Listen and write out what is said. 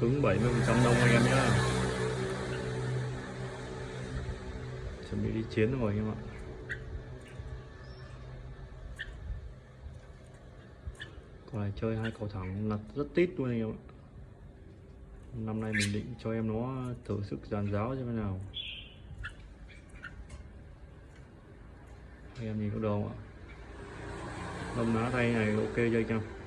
cứng 70% đông anh em nhé. Chuẩn bị đi chiến rồi anh em ạ. Còn này chơi hai cầu thẳng là rất tít luôn anh em ạ. Năm nay mình định cho em nó thử sức dàn giáo như thế nào. Anh em nhìn có đồ không ạ? Lông lá tay này ok chơi chăng?